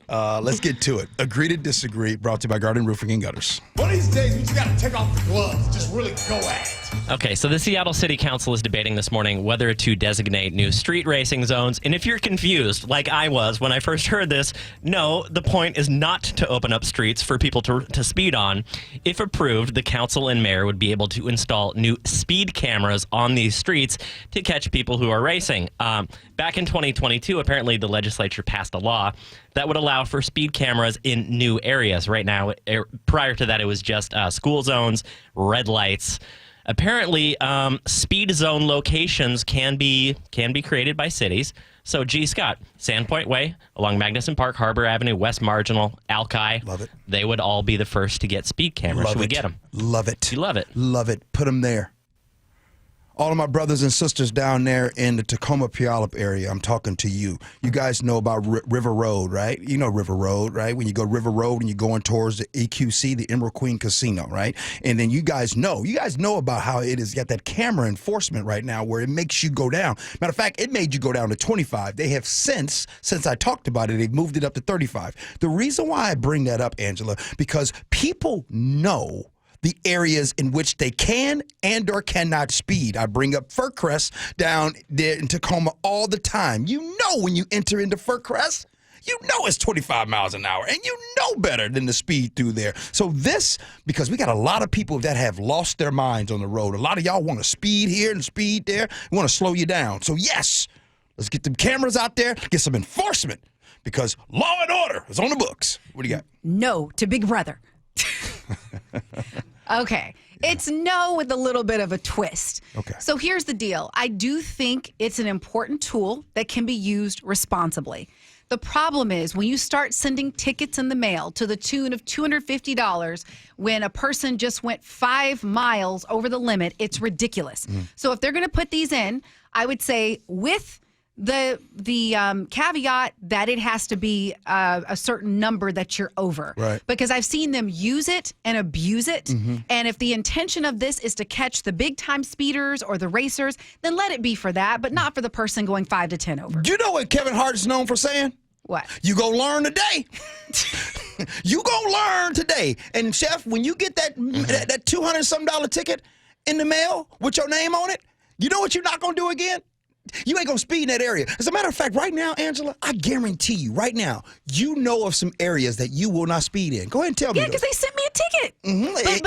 Let's get to it. Agree to disagree, brought to you by Garden Roofing and Gutters. One of these days, we just got to take off the gloves. Just really go at it. Okay, so the Seattle City Council is debating this morning whether to designate new street racing zones. And if you're confused, like I was when I first heard this, no, the point is not to open up streets for people to speed on. If approved, the council and mayor would be able to install new speed cameras on these streets to catch people who are racing. Back in 2022, apparently the legislature passed a law that would allow for speed cameras in new areas. Right now, prior to that, it was just school zones, red lights. Apparently, speed zone locations can be created by cities. So, Scott, Sandpoint Way, along Magnuson Park, Harbor Avenue, West Marginal, Alki. Love it. They would all be the first to get speed cameras. Should we get them? Love it. You love it. Love it. Put them there. All of my brothers and sisters down there in the Tacoma Puyallup area, I'm talking to you. You guys know about River Road, right? You know River Road, right? When you go River Road and you're going towards the EQC, the Emerald Queen Casino, right? And then you guys know about how it is got that camera enforcement right now where it makes you go down. Matter of fact, it made you go down to 25. They have since I talked about it, they've moved it up to 35. The reason why I bring that up, Angela, because people know the areas in which they can and or cannot speed. I bring up Fircrest down there in Tacoma all the time. You know when you enter into Fircrest, you know it's 25 miles an hour, and you know better than the speed through there. So this, because we got a lot of people that have lost their minds on the road. A lot of y'all want to speed here and speed there. We want to slow you down. So yes, let's get them cameras out there, get some enforcement, because law and order is on the books. What do you got? No to Big Brother. Okay. It's no with a little bit of a twist. Okay. So here's the deal. I do think it's an important tool that can be used responsibly. The problem is when you start sending tickets in the mail to the tune of $250 when a person just went 5 miles over the limit, it's ridiculous. So if they're going to put these in, I would say with the caveat that it has to be a certain number that you're over. Right. Because I've seen them use it and abuse it. And if the intention of this is to catch the big time speeders or the racers, then let it be for that, but not for the person going 5 to 10 over. You know what Kevin Hart is known for saying? What? You gonna learn today. You gonna learn today. And Chef, when you get that $200-some ticket in the mail with your name on it, you know what you're not gonna do again? You ain't gonna speed in that area. As a matter of fact, right now, Angela, I guarantee you, right now, you know of some areas that you will not speed in. Go ahead and tell me. Yeah, because they sent me a ticket.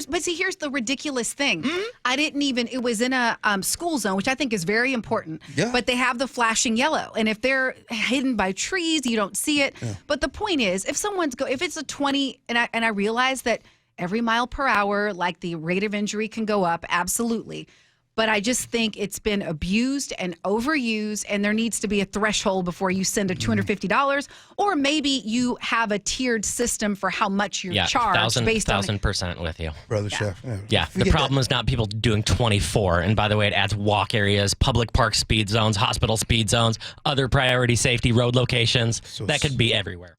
But see, here's the ridiculous thing. I didn't even, it was in a school zone, which I think is very important. Yeah. But they have the flashing yellow. And if they're hidden by trees, you don't see it. Yeah. But the point is, if it's a 20, and I realize that every mile per hour, like the rate of injury can go up, absolutely. But I just think it's been abused and overused, and there needs to be a threshold before you send a $250, or maybe you have a tiered system for how much you're charged based on 1,000% with you. Brother Chef. Yeah, the problem is not people doing 24. And by the way, it adds walk areas, public park speed zones, hospital speed zones, other priority safety road locations. That could be everywhere.